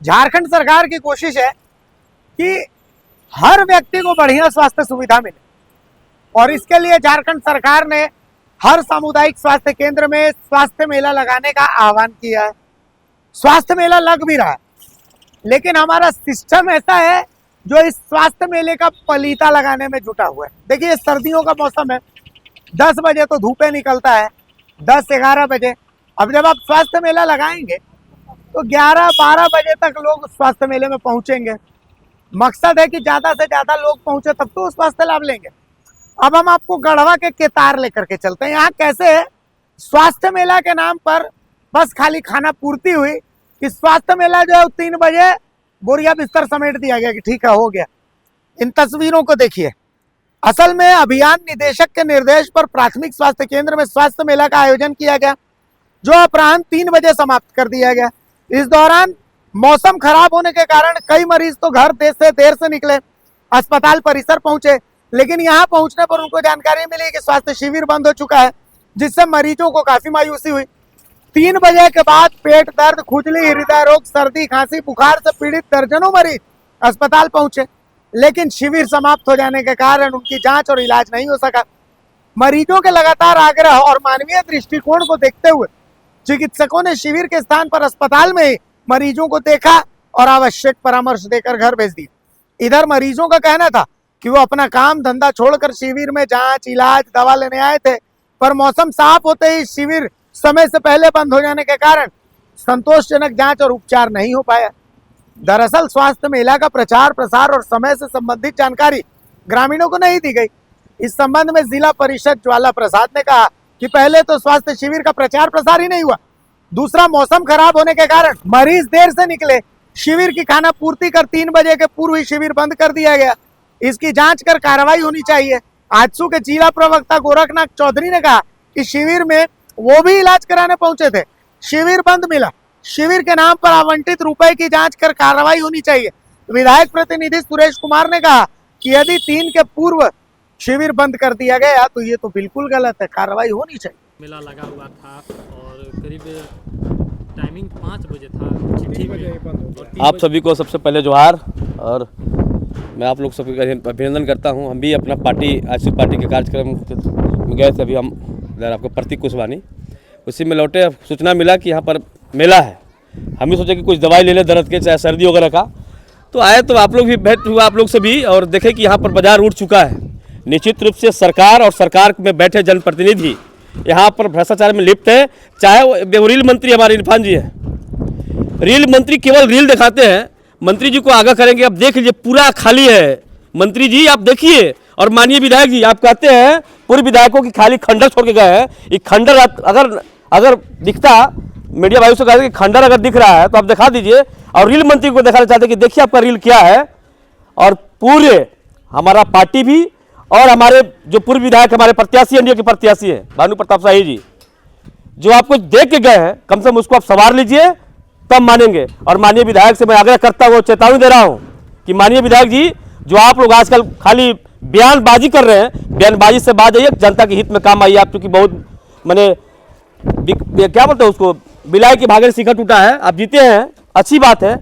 झारखंड सरकार की कोशिश है कि हर व्यक्ति को बढ़िया स्वास्थ्य सुविधा मिले और इसके लिए झारखंड सरकार ने हर सामुदायिक स्वास्थ्य केंद्र में स्वास्थ्य मेला लगाने का आह्वान किया है। स्वास्थ्य मेला लग भी रहा है, लेकिन हमारा सिस्टम ऐसा है जो इस स्वास्थ्य मेले का पलीता लगाने में जुटा हुआ है। देखिए, सर्दियों का मौसम है, 10 बजे तो धूपे निकलता है, 10-11 बजे। अब जब आप स्वास्थ्य मेला लगाएंगे तो 11-12 बजे तक लोग स्वास्थ्य मेले में पहुंचेंगे। मकसद है कि ज्यादा से ज्यादा लोग पहुंचे, तब तो स्वास्थ्य लाभ लेंगे। अब हम आपको गढ़वा के केतार लेकर के चलते हैं। यहाँ कैसे है, स्वास्थ्य मेला के नाम पर बस खाली खाना पूर्ति हुई कि स्वास्थ्य मेला जो है 3 बजे बोरिया बिस्तर समेट दिया गया कि ठीक है, हो गया। इन तस्वीरों को देखिए। असल में अभियान निदेशक के निर्देश पर प्राथमिक स्वास्थ्य केंद्र में स्वास्थ्य मेला का आयोजन किया गया, जो अपराह्न 3 बजे समाप्त कर दिया गया। इस दौरान मौसम खराब होने के कारण कई मरीज तो घर देर से निकले, अस्पताल परिसर पहुंचे, लेकिन यहां पहुंचने पर उनको जानकारी मिली कि स्वास्थ्य शिविर बंद हो चुका है, जिससे मरीजों को काफी मायूसी हुई। 3 बजे के बाद पेट दर्द, खुजली, हृदय रोग, सर्दी, खांसी, बुखार से पीड़ित दर्जनों मरीज अस्पताल पहुंचे, लेकिन शिविर समाप्त हो जाने के कारण उनकी जांच और इलाज नहीं हो सका। मरीजों के लगातार आग्रह और मानवीय दृष्टिकोण को देखते हुए चिकित्सकों ने शिविर के स्थान पर अस्पताल में ही मरीजों को देखा और आवश्यक परामर्श देकर घर भेज दिया। इधर मरीजों का कहना था कि वो अपना काम धंधा छोड़कर शिविर में जांच, इलाज, दवा लेने आए थे, पर मौसम साफ होते ही शिविर समय से पहले बंद हो जाने के कारण संतोषजनक जांच और उपचार नहीं हो पाया। दरअसल स्वास्थ्य मेला का प्रचार प्रसार और समय से संबंधित जानकारी ग्रामीणों को नहीं दी गई। इस संबंध में जिला परिषद ज्वाला प्रसाद ने कहा कि पहले तो स्वास्थ्य शिविर का प्रचार प्रसार ही नहीं हुआ, दूसरा मौसम खराब होने के कारण मरीज देर से निकले, शिविर की खाना पूर्ति कर 3 बजे के पूर्व ही शिविर बंद कर दिया गया। इसकी जांच कर कार्रवाई होनी चाहिए। आजसू के जिला प्रवक्ता गोरखनाथ चौधरी ने कहा कि शिविर में वो भी इलाज कराने पहुंचे थे, शिविर बंद मिला, शिविर के नाम पर आवंटित रुपए की जांच कर कार्रवाई होनी चाहिए। विधायक प्रतिनिधि सुरेश कुमार ने कहा कि यदि 3 के पूर्व शिविर बंद कर दिया गया तो ये तो बिल्कुल गलत है, कार्रवाई होनी चाहिए। मेला लगा हुआ था और करीब टाइमिंग 5 बजे था, चिट्ठी में। आप सभी को सबसे पहले जोहार, और मैं आप लोग सभी का अभिनंदन करता हूं। हम भी अपना पार्टी आईसी पार्टी के कार्यक्रम में गए थे, अभी हम इधर आपको प्रतीक कुशवानी, उसी में लौटे, सूचना मिला कि यहाँ पर मेला है। हम भी सोचे कि कुछ दवाई ले लें दर्द के, चाहे सर्दी वगैरह का, तो आए तो आप लोग भी भेंट हुआ आप लोग से भी, और देखे कि यहाँ पर बाजार उठ चुका है। निश्चित रूप से सरकार और सरकार में बैठे जनप्रतिनिधि यहाँ पर भ्रष्टाचार में लिप्त है। चाहे वो रील मंत्री हमारे इरफान जी हैं, रील मंत्री केवल रील दिखाते हैं। मंत्री जी को आगाह करेंगे, अब देख लीजिए पूरा खाली है। मंत्री जी आप देखिए, और माननीय विधायक जी आप कहते हैं पूर्व विधायकों की खाली खंडर छोड़ के गए हैं। ये खंडर अगर दिखता, मीडिया भाइयों से कहते कि खंडर अगर दिख रहा है तो आप दिखा दीजिए, और रील मंत्री को दिखाना चाहते कि देखिए आपका रील क्या है। और पूरे हमारा पार्टी भी और हमारे जो पूर्व विधायक हमारे प्रत्याशी, एनडीए के प्रत्याशी हैं भानु प्रताप शाही जी, जो आपको देख के गए हैं, कम से कम उसको आप सवार लीजिए, तब मानेंगे। और माननीय विधायक से मैं आग्रह करता हूँ, चेतावनी दे रहा हूँ कि माननीय विधायक जी, जो आप लोग आजकल खाली बयानबाजी कर रहे हैं, बयानबाजी से बात आइए, जनता के हित में काम आइए। आप क्योंकि बहुत मैंने क्या बोलते हैं उसको, बिलाई के भागे शिखर टूटा है, आप जीते हैं, अच्छी बात है।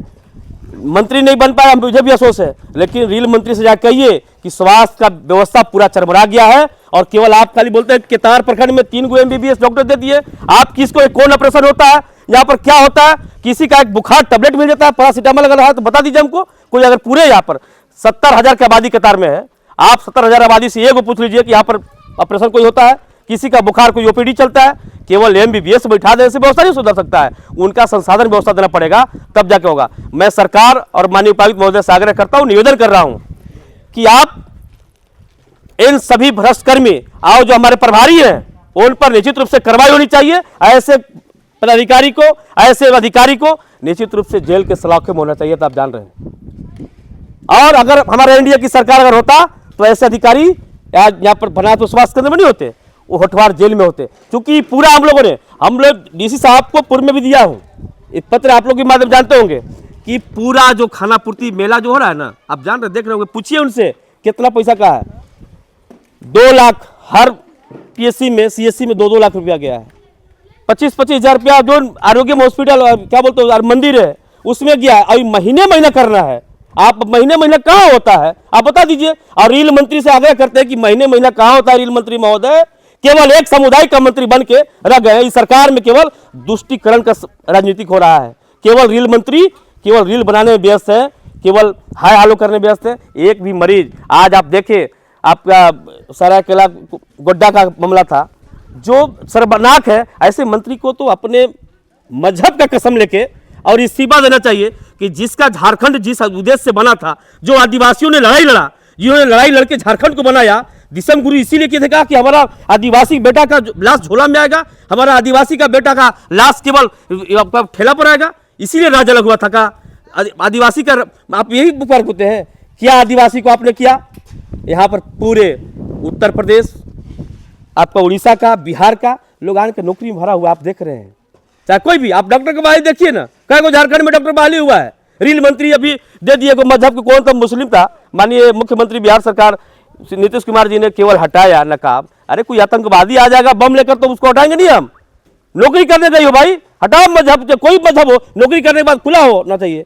मंत्री नहीं बन पाया, मुझे भी अफसोस है, लेकिन रील मंत्री से जाकर कहिए कि स्वास्थ्य का व्यवस्था पूरा चरमरा गया है। और केवल आप खाली बोलते हैं केतार प्रखंड में 3 गो MBBS डॉक्टर दे दिए। आप किसको, कौन ऑपरेशन होता है यहाँ पर, क्या होता है, किसी का एक बुखार टैबलेट मिल जाता है, पैरासीटामोल अगर है तो बता दीजिए हमको। कोई अगर पूरे यहाँ पर 70,000 की आबादी कतार में है, आप 70,000 आबादी से एक को पूछ लीजिए कि यहाँ पर ऑपरेशन कोई होता है, किसी का बुखार, कोई OPD चलता है। केवल MBBS बैठा देने से व्यवस्था नहीं सुधर सकता है, उनका संसाधन व्यवस्था देना पड़ेगा, तब जाके होगा। मैं सरकार और माननीय उपायुक्त महोदय से आग्रह करता हूं, निवेदन कर रहा हूं कि आप इन सभी भ्रष्टकर्मी आओ जो हमारे प्रभारी हैं, उन पर निश्चित रूप से कार्रवाई होनी चाहिए। ऐसे पदाधिकारी को, ऐसे अधिकारी को निश्चित रूप से जेल के सलाखे में होना चाहिए, तो आप जान रहे हैं। और अगर हमारे एनडीए की सरकार अगर होता तो ऐसे अधिकारी यहाँ पर बना तो स्वास्थ्य केंद्र में नहीं होते, वो होठवार जेल में होते। क्योंकि पूरा हम लोग डीसी साहब को पूर्व में भी दिया हूँ, इस पत्र आप लोग के माध्यम जानते होंगे कि पूरा जो खाना पूर्ति मेला जो हो रहा है ना, आप जान रहे, देख रहे होंगे, पूछिए उनसे कितना पैसा का है। 2 लाख हर PSC में, CSC में 2-2 लाख रुपया गया है। 25-25 हज़ार रुपया जो आरोग्य हॉस्पिटल क्या बोलते हैं मंदिर है, उसमें गया है। अभी महीने महीना करना है, आप महीने महीना कहाँ होता है आप बता दीजिए। और रेल मंत्री से आग्रह करते हैं कि महीने महीना कहाँ होता है रेल मंत्री महोदय, केवल एक समुदाय का मंत्री बन के रह गए। इस सरकार में केवल तुष्टीकरण का राजनीतिक हो रहा है। केवल रेल मंत्री केवल रील बनाने में व्यस्त है, केवल हाय हालो करने में व्यस्त है। एक भी मरीज आज आप देखें, आपका सरायकेला गोड्डा का मामला था जो शर्मनाक है। ऐसे मंत्री को तो अपने मजहब का कसम लेके और इस्तीफा देना चाहिए कि जिसका झारखंड जिस उद्देश्य से बना था, जो आदिवासियों ने लड़ाई लड़ा, जिन्होंने लड़ाई लड़के झारखंड को बनाया, दिसम गुरु इसीलिए किए थे कहा कि हमारा आदिवासी बेटा का लाश झोला में आएगा, हमारा आदिवासी का बेटा का लाश केवल ठेला पर आएगा, इसीलिए राज अलग हुआ था। का आदिवासी का आप यही पुकार करते हैं, क्या आदिवासी को आपने किया? यहाँ पर पूरे उत्तर प्रदेश, आपका उड़ीसा का, बिहार का लोग आने के नौकरी में भरा हुआ आप देख रहे हैं। चाहे कोई भी आप डॉक्टर की बहाली देखिए ना, कई को झारखंड में डॉक्टर बहाली हुआ है। रेल मंत्री अभी दे दिए को मजहब के कौन था, मुस्लिम था। माननीय मुख्यमंत्री बिहार सरकार नीतीश कुमार जी ने केवल हटाया नकाब। अरे कोई आतंकवादी आ जाएगा बम लेकर तो उसको हटाएंगे नहीं हम। नौकरी करने गई हो भाई, हटाओ मजहब, कोई मजहब हो, नौकरी करने के बाद खुला होना चाहिए।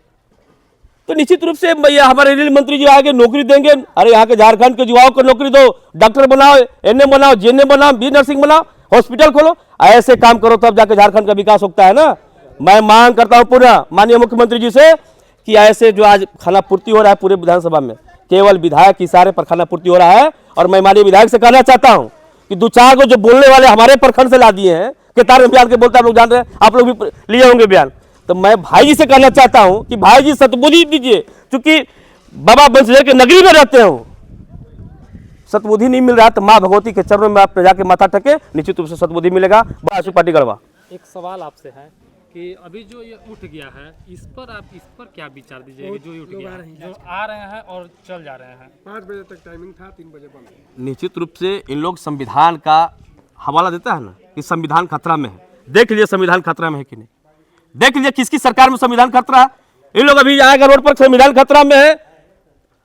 तो निश्चित रूप से हमारे रेल मंत्री जी आगे नौकरी देंगे। अरे यहाँ के झारखंड के युवाओं को नौकरी दो, डॉक्टर बनाओ, एनएम बनाओ, जीएनएम बनाओ, बी नर्सिंग बनाओ, हॉस्पिटल खोलो, ऐसे काम करो तब जाके झारखंड का विकास होता है ना। मैं मांग करता हूँ पुनः माननीय मुख्यमंत्री जी से कि ऐसे जो आज खाना पूर्ति हो रहा है पूरे विधानसभा में, केवल विधायक के इशारे पर खाना पूर्ति हो रहा है। और मैं माननीय विधायक से कहना चाहता हूँ कि दो चार को जो बोलने वाले हमारे प्रखंड से ला दिए हैं, केतार में बयान के बोलते आप लोग जान रहे हैं, आप लोग भी लिए होंगे बयान। तो मैं भाई जी से कहना चाहता हूं कि भाई जी सतबुद्धि दीजिए, क्योंकि बाबा बंसलेर के नगरी में रहते हो, सतबुद्धि नहीं मिल रहा तो माँ भगवती के चरणों में आप जाके माथा टके, निश्चित रूप से सतबुद्धि मिलेगा। आशु पार्टी गढ़वा। एक सवाल आपसे है कि अभी जो ये उठ गया है, इस पर क्या विचार दीजिएगा? जो ये उठ गया है, जो आ रहे हैं और चल जा रहे हैं। 5 बजे तक टाइमिंग था, 3 बजे बंद। निश्चित रूप से इन लोग संविधान का हवाला देता है ना कि संविधान खतरा में है। देख लीजिए संविधान खतरा में है कि नहीं, देख लीजिए किसकी सरकार में संविधान खतरा है। इन लोग अभी आएगा रोड पर संविधान खतरा में है,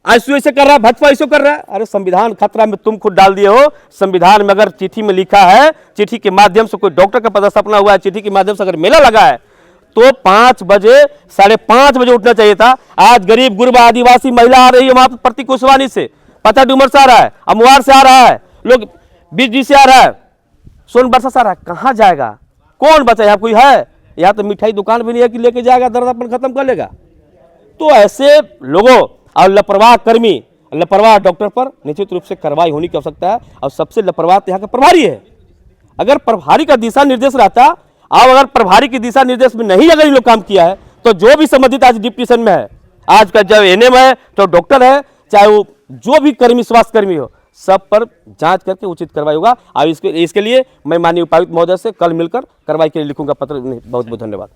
आईसीयू ऐसे कर रहा है, भाजपा ऐसे कर रहा है। अरे संविधान खतरा में तुम खुद डाल दिए हो। संविधान में अगर चिट्ठी में लिखा है, चिट्ठी के माध्यम से कोई डॉक्टर का पदस्थापना हुआ है, चिट्ठी के माध्यम से अगर मेला लगा है तो 5 बजे 5:30 बजे उठना चाहिए था। आज गरीब गुरबा आदिवासी महिला आ रही है वहां पर प्रतीक कुशवानी से, पता डूमर से आ रहा है, अमवार से आ रहा है, लोग बीजी से आ रहा है, सोनबरसा से आ रहा है। कहाँ जाएगा? कौन बचा? यहाँ कोई है? यहाँ तो मिठाई दुकान भी नहीं है कि लेके जाएगा, दर्द अपन खत्म कर लेगा। तो ऐसे लोगों और लापरवाह कर्मी, लापरवाह डॉक्टर पर निश्चित रूप से कार्रवाई होने की आवश्यकता है। और सबसे लापरवाह यहाँ का प्रभारी है। अगर प्रभारी का दिशा निर्देश रहता, और अगर प्रभारी के दिशा निर्देश में नहीं अगर ये लोग काम किया है, तो जो भी संबंधित आज डिप्टीशन में है, आज का चाहे एनएम है, तो डॉक्टर है, चाहे वो जो भी कर्मी स्वास्थ्य कर्मी हो, सब पर जांच करके उचित कार्रवाई होगा। और इसके लिए मैं माननीय उपायुक्त महोदय से कल मिलकर कार्रवाई के लिए लिखूंगा पत्र। बहुत बहुत धन्यवाद।